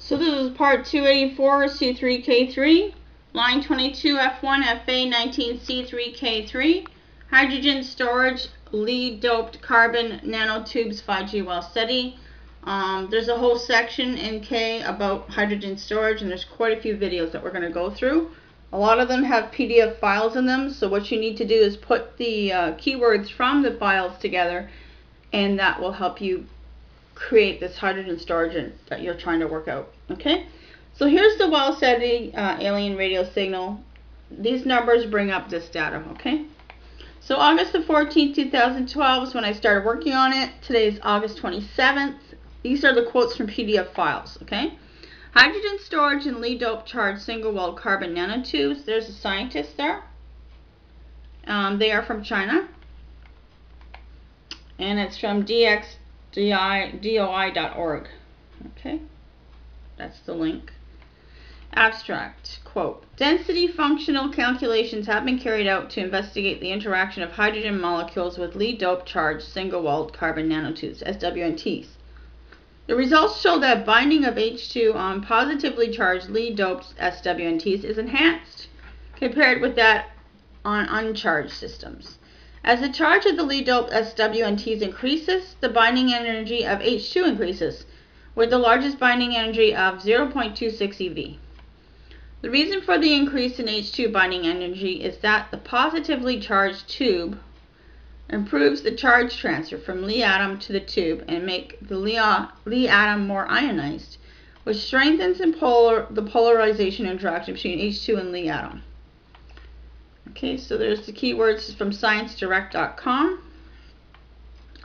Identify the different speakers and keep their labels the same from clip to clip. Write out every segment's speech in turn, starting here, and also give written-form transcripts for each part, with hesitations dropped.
Speaker 1: So this is part 284, C3K3, line 22f1fa19c3k3, hydrogen storage, lead-doped carbon nanotubes 5G Wow Seti. There's a whole section in K about hydrogen storage, and there's quite a few videos that we're going to go through. A lot of them have PDF files in them, so what you need to do is put the keywords from the files together, and that will help you create this hydrogen storage that you're trying to work out. Okay, so here's the Wow Seti alien radio signal. These numbers bring up this data. Okay, so August the 14th, 2012 is when I started working on it. Today is August 27th. These are the quotes from PDF files. Okay, hydrogen storage in lead-doped charged single-walled carbon nanotubes. There's a scientist there. They are from China, and it's from doi.org. Okay, that's the link. Abstract, quote, density functional calculations have been carried out to investigate the interaction of hydrogen molecules with lead-doped charged single-walled carbon nanotubes, SWNTs. The results show that binding of H2 on positively charged lead-doped SWNTs is enhanced compared with that on uncharged systems. As the charge of the lead-doped SWNTs increases, the binding energy of H2 increases, with the largest binding energy of 0.26 eV. The reason for the increase in H2 binding energy is that the positively charged tube improves the charge transfer from Li atom to the tube and make the Li atom more ionized, which strengthens the polarization interaction between H2 and Li atom. Okay, so there's the keywords from ScienceDirect.com.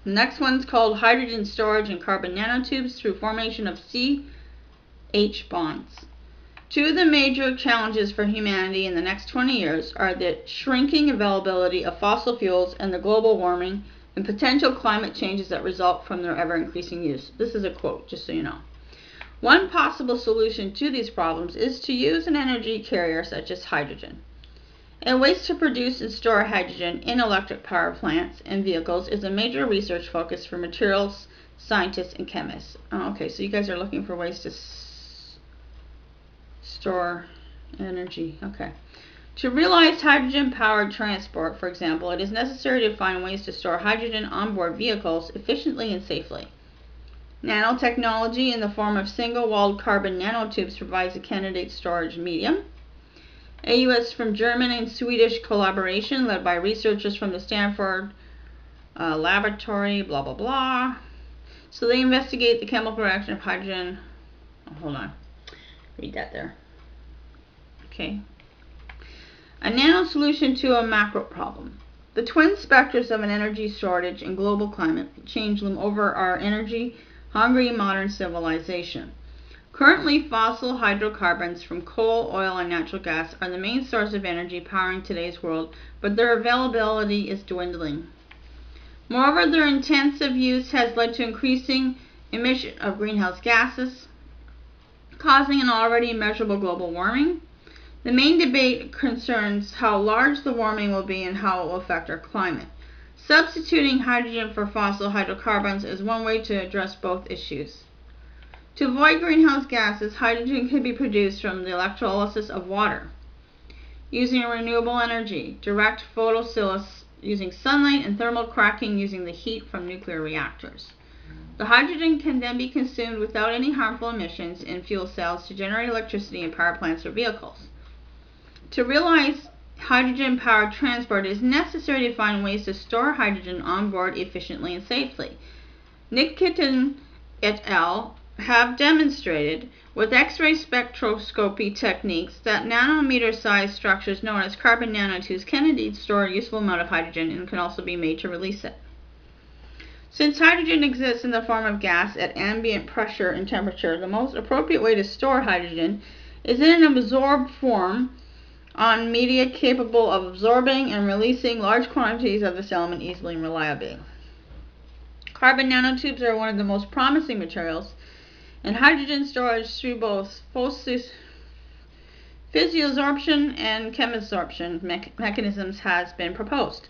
Speaker 1: The next one's called hydrogen storage in carbon nanotubes through formation of CH bonds. Two of the major challenges for humanity in the next 20 years are the shrinking availability of fossil fuels and the global warming and potential climate changes that result from their ever-increasing use. This is a quote, just so you know. One possible solution to these problems is to use an energy carrier such as hydrogen. A waste to produce and store hydrogen in electric power plants and vehicles is a major research focus for materials scientists and chemists. Okay, so you guys are looking for ways to store energy. Okay. To realize hydrogen-powered transport, for example, it is necessary to find ways to store hydrogen on board vehicles efficiently and safely. Nanotechnology in the form of single-walled carbon nanotubes provides a candidate storage medium. A U.S. from German and Swedish collaboration led by researchers from the Stanford laboratory, blah, blah, blah. So they investigate the chemical reaction of hydrogen. Oh, hold on. Read that there. Okay. A nano solution to a macro problem. The twin specters of an energy shortage and global climate change loom over our energy-hungry modern civilization. Currently, fossil hydrocarbons from coal, oil, and natural gas are the main source of energy powering today's world, but their availability is dwindling. Moreover, their intensive use has led to increasing emission of greenhouse gases, causing an already immeasurable global warming. The main debate concerns how large the warming will be and how it will affect our climate. Substituting hydrogen for fossil hydrocarbons is one way to address both issues. To avoid greenhouse gases, hydrogen can be produced from the electrolysis of water, using renewable energy, direct photosynthesis using sunlight, and thermal cracking using the heat from nuclear reactors. The hydrogen can then be consumed without any harmful emissions in fuel cells to generate electricity in power plants or vehicles. To realize hydrogen-powered transport, it is necessary to find ways to store hydrogen on board efficiently and safely. Nikitin et al. Have demonstrated with X-ray spectroscopy techniques that nanometer-sized structures known as carbon nanotubes can indeed store a useful amount of hydrogen and can also be made to release it. Since hydrogen exists in the form of gas at ambient pressure and temperature, the most appropriate way to store hydrogen is in an absorbed form on media capable of absorbing and releasing large quantities of this element easily and reliably. Carbon nanotubes are one of the most promising materials, and hydrogen storage through both physiosorption and chemosorption mechanisms has been proposed.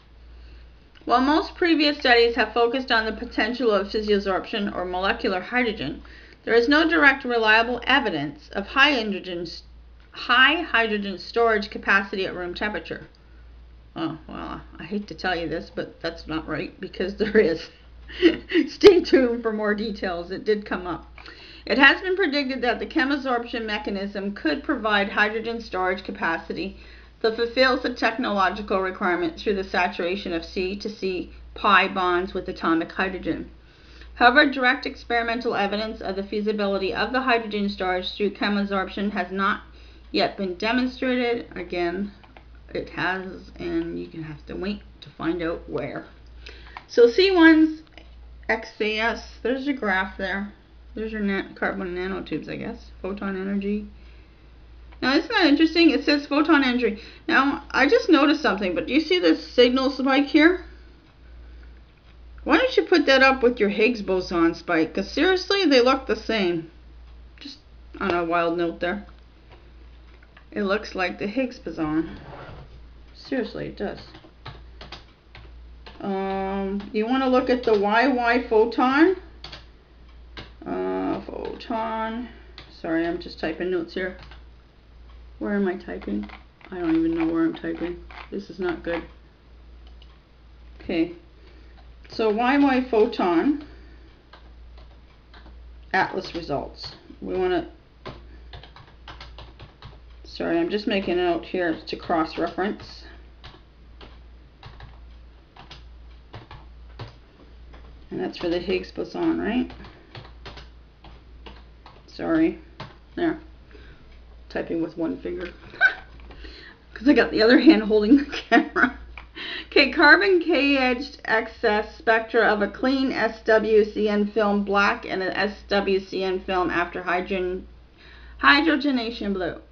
Speaker 1: While most previous studies have focused on the potential of physiosorption or molecular hydrogen, There is no direct reliable evidence of high hydrogen storage capacity at room temperature. Oh, well, I hate to tell you this, but that's not right, because there is. Stay tuned for more details. It did come up. It has been predicted that the chemosorption mechanism could provide hydrogen storage capacity that fulfills the technological requirement through the saturation of C to C pi bonds with atomic hydrogen. However, direct experimental evidence of the feasibility of the hydrogen storage through chemosorption has not yet been demonstrated. Again, it has, and you can have to wait to find out where. So C1's XAS, there's your graph there. There's your carbon nanotubes, I guess. Photon energy. Now, isn't that interesting? It says photon energy. Now, I just noticed something, but do you see this signal spike here? Why don't you put that up with your Higgs boson spike? Because seriously, they look the same. Just on a wild note there. It looks like the Higgs boson. Seriously, it does. You want to look at the YY photon. Photon. Sorry, I'm just typing notes here. Where am I typing? I don't even know where I'm typing. This is not good. Okay. So YY photon atlas results. We want to. Sorry, I'm just making a note here to cross-reference. And that's for the Higgs boson, right? Sorry. There. Typing with one finger. Because I got the other hand holding the camera. Okay, carbon K-edged excess spectra of a clean SWCN film black and an SWCN film after hydrogenation blue.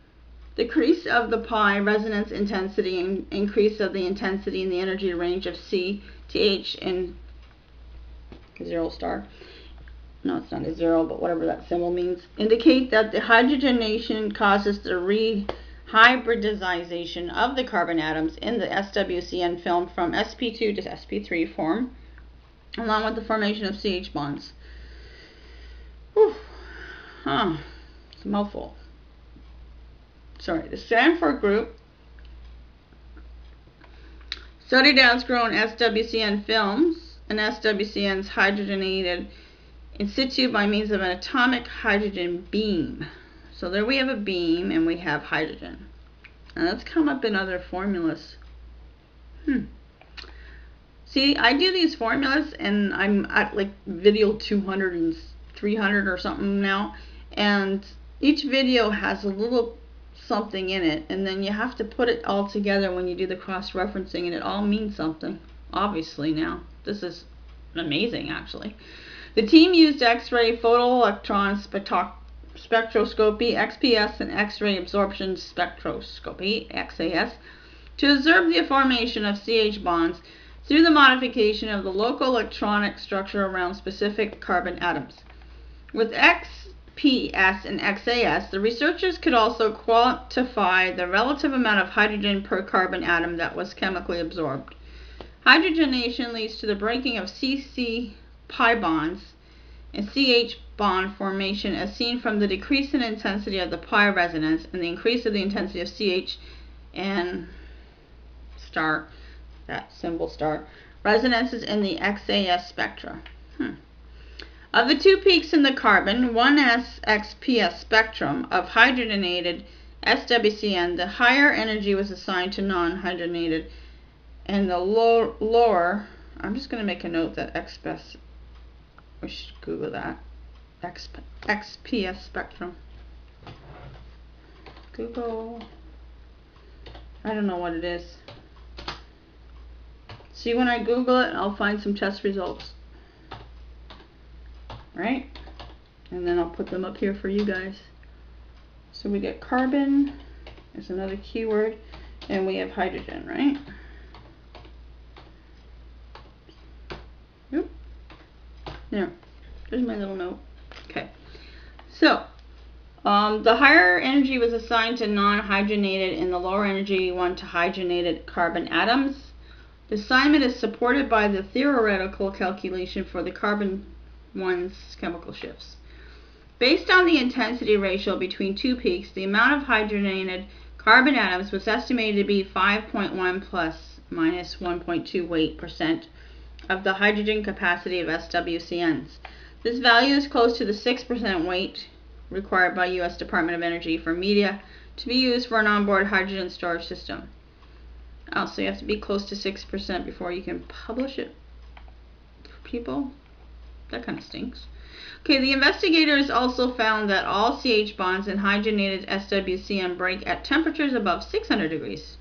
Speaker 1: Decrease of the pi resonance intensity and increase of the intensity in the energy range of C to H in 0 star. No, it's not a 0, but whatever that symbol means. Indicate that the hydrogenation causes the hybridization of the carbon atoms in the SWCN film from sp2 to sp3 form, along with the formation of CH bonds. Whew. Huh. It's a mouthful. Sorry. The Stanford group studied outgrown SWCN films and SWCNs hydrogenated in situ by means of an atomic hydrogen beam. So there we have a beam and we have hydrogen. And that's come up in other formulas. See, I do these formulas and I'm at like video 200 and 300 or something now. And each video has a little something in it. And then you have to put it all together when you do the cross-referencing. And it all means something, obviously now. This is amazing, actually. The team used X-ray photoelectron spectroscopy, XPS, and X-ray absorption spectroscopy, XAS, to observe the formation of CH bonds through the modification of the local electronic structure around specific carbon atoms. With XPS and XAS, the researchers could also quantify the relative amount of hydrogen per carbon atom that was chemically absorbed. Hydrogenation leads to the breaking of CC pi bonds and CH bond formation as seen from the decrease in intensity of the pi resonance and the increase of the intensity of CH and star, that symbol star, resonances in the XAS spectra. Of the two peaks in the carbon 1s XPS spectrum of hydrogenated SWCN, the higher energy was assigned to non-hydrogenated, and the lower, I'm just going to make a note that XPS, we should Google that, XPS spectrum. Google, I don't know what it is. See, when I Google it, I'll find some test results. Right? And then I'll put them up here for you guys. So we get carbon, is another keyword, and we have hydrogen, right? Yep. There's my little note. Okay. So, the higher energy was assigned to non-hydrogenated and the lower energy one to hydrogenated carbon atoms. The assignment is supported by the theoretical calculation for the carbon 1's chemical shifts. Based on the intensity ratio between two peaks, the amount of hydrogenated carbon atoms was estimated to be 5.1 plus minus 1.2 weight% of the hydrogen capacity of SWCNs. This value is close to the 6% weight required by U.S. Department of Energy for media to be used for an onboard hydrogen storage system. Oh, so you have to be close to 6% before you can publish it for people? That kind of stinks. Okay, the investigators also found that all CH bonds in hydrogenated SWCN break at temperatures above 600 degrees,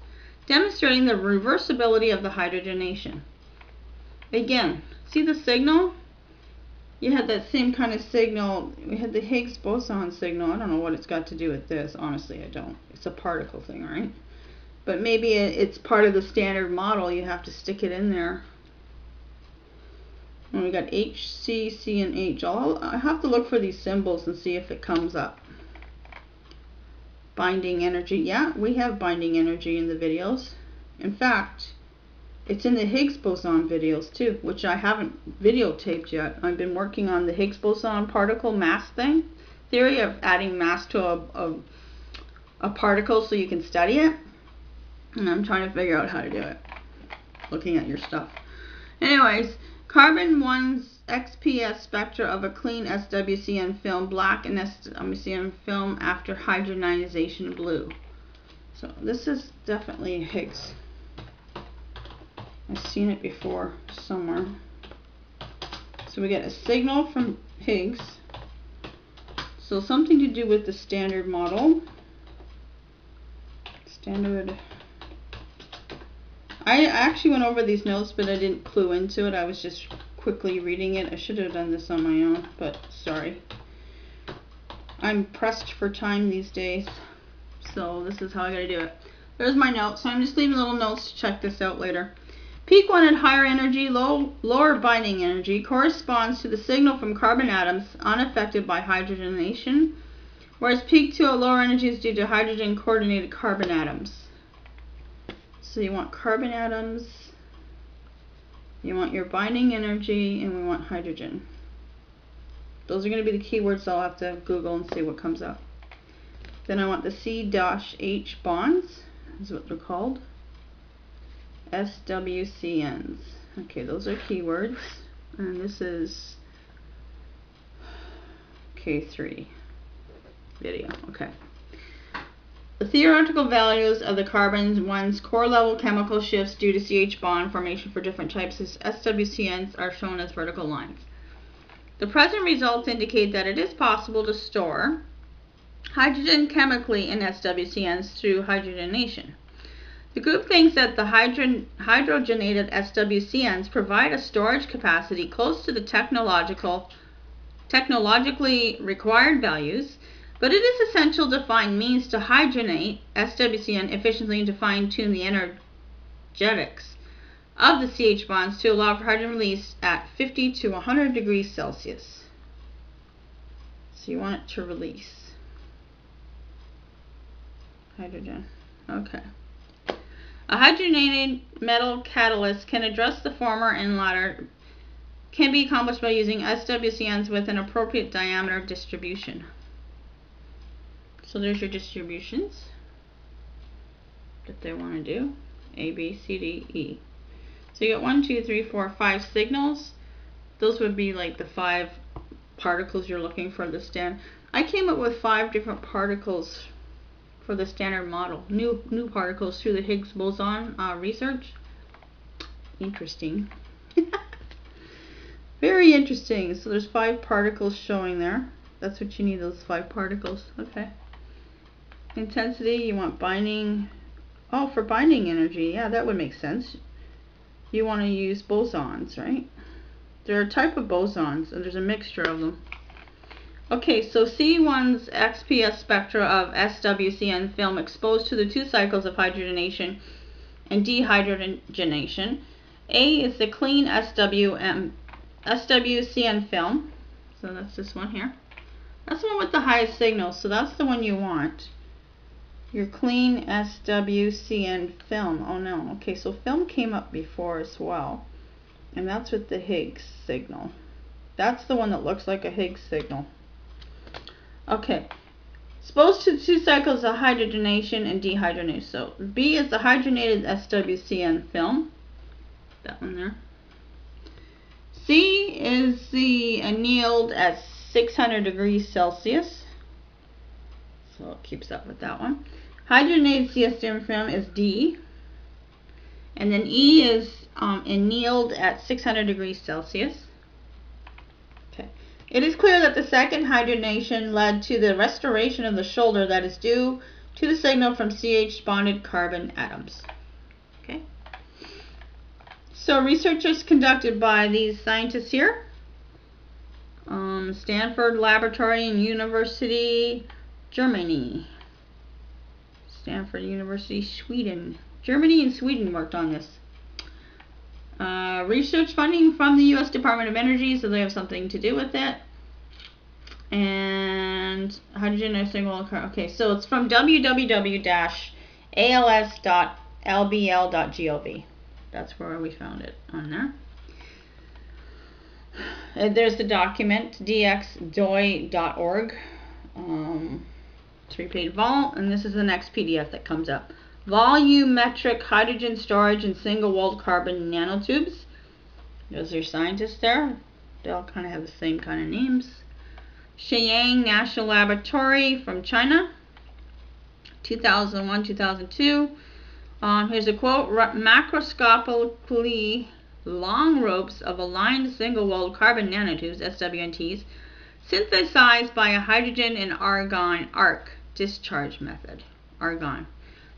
Speaker 1: demonstrating the reversibility of the hydrogenation. Again, see the signal? You had that same kind of signal. We had the Higgs boson signal. I don't know what it's got to do with this. Honestly, I don't. It's a particle thing, right? But maybe it's part of the standard model. You have to stick it in there. And we got H, C, C, and H. I have to look for these symbols and see if it comes up. Binding energy. Yeah, we have binding energy in the videos. In fact, it's in the Higgs boson videos too, which I haven't videotaped yet. I've been working on the Higgs boson particle mass theory of adding mass to a particle so you can study it. And I'm trying to figure out how to do it, looking at your stuff. Anyways, carbon-1's XPS spectra of a clean SWCN film, black, and SWCN film after hydrogenization, blue. So this is definitely Higgs. I've seen it before somewhere. So we get a signal from Higgs. So something to do with the standard model. I actually went over these notes, but I didn't clue into it. I was just quickly reading it. I should have done this on my own, but sorry. I'm pressed for time these days, so this is how I gotta do it. There's my notes. So I'm just leaving little notes to check this out later. Peak 1 at higher energy, lower binding energy corresponds to the signal from carbon atoms unaffected by hydrogenation, whereas peak 2 at lower energy is due to hydrogen coordinated carbon atoms. So you want carbon atoms, you want your binding energy, and we want hydrogen. Those are going to be the keywords I'll have to Google and see what comes up. Then I want the C-H bonds, is what they're called. SWCNs. Okay, those are keywords. And this is K3 video. Okay. The theoretical values of the carbon-1's core level chemical shifts due to CH bond formation for different types of SWCNs are shown as vertical lines. The present results indicate that it is possible to store hydrogen chemically in SWCNs through hydrogenation. The group thinks that the hydrogenated SWCNs provide a storage capacity close to the technologically required values, but it is essential to find means to hydrogenate SWCN efficiently and to fine-tune the energetics of the CH bonds to allow for hydrogen release at 50 to 100 degrees Celsius. So you want it to release hydrogen. Okay. A hydrogenated metal catalyst can address the former and latter can be accomplished by using SWCNs with an appropriate diameter distribution. So there's your distributions that they want to do. A, B, C, D, E. So you got 1, 2, 3, 4, 5 signals. Those would be like the 5 particles you're looking for the stand. I came up with 5 different particles for the standard model. New particles through the Higgs boson research. Interesting. Very interesting. So there's 5 particles showing there. That's what you need, those 5 particles. Okay. Intensity, you want binding. Oh, for binding energy. Yeah, that would make sense. You want to use bosons, right? They're a type of bosons, and there's a mixture of them. Okay, so C1's XPS spectra of SWCN film exposed to the 2 cycles of hydrogenation and dehydrogenation. A is the clean SWCN film. So that's this one here. That's the one with the highest signal, so that's the one you want. Your clean SWCN film. Oh no. Okay, so film came up before as well. And that's with the Higgs signal. That's the one that looks like a Higgs signal. Okay. Exposed to 2 cycles of hydrogenation and dehydrogenation. So B is the hydrogenated SWCN film. That one there. C is the annealed at 600 degrees Celsius. So it keeps up with that one. Hydrogenated CSM film is D. And then E is annealed at 600 degrees Celsius. Okay. It is clear that the second hydrogenation led to the restoration of the shoulder that is due to the signal from CH bonded carbon atoms. Okay. So researchers conducted by these scientists here, Stanford Laboratory and University, Germany. Stanford University, Sweden. Germany and Sweden worked on this. Research funding from the U.S. Department of Energy, so they have something to do with it. And hydrogen or single. Okay, so it's from www.als.lbl.gov. That's where we found it on there. And there's the document, dxdoi.org. 3-page vault, and this is the next PDF that comes up. Volumetric hydrogen storage in single-walled carbon nanotubes. Those are your scientists there. They all kind of have the same kind of names. Shenyang National Laboratory from China, 2001-2002. Here's a quote. Macroscopically long ropes of aligned single-walled carbon nanotubes, SWNTs, synthesized by a hydrogen and argon arc discharge method. Argon.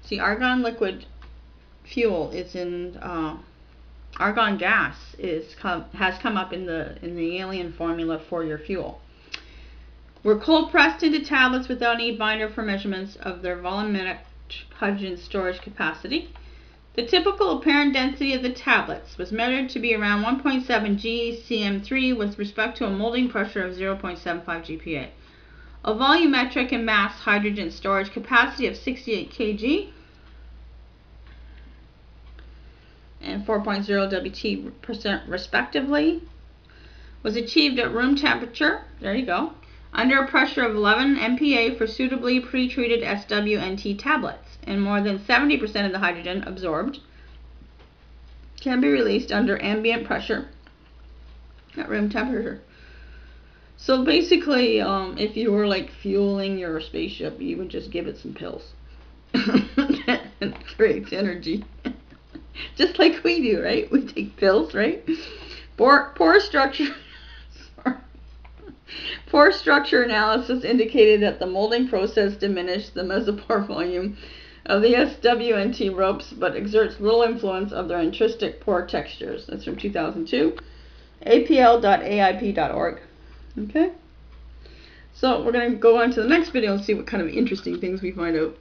Speaker 1: See, argon liquid fuel is in argon gas has come up in the alien formula for your fuel. Were cold pressed into tablets without any binder for measurements of their volumetric hydrogen storage capacity. The typical apparent density of the tablets was measured to be around 1.7 g/cm3 with respect to a molding pressure of 0.75 GPa. A volumetric and mass hydrogen storage capacity of 68 kg and 4.0 Wt% respectively was achieved at room temperature, there you go, under a pressure of 11 MPa for suitably pre-treated SWNT tablets, and more than 70% of the hydrogen absorbed can be released under ambient pressure at room temperature. So basically, if you were like fueling your spaceship, you would just give it some pills. It creates energy. Just like we do, right? We take pills, right? Pore structure analysis indicated that the molding process diminished the mesopore volume of the SWNT ropes, but exerts little influence of their intrinsic pore textures. That's from 2002. apl.aip.org. Okay? So we're going to go on to the next video and see what kind of interesting things we find out.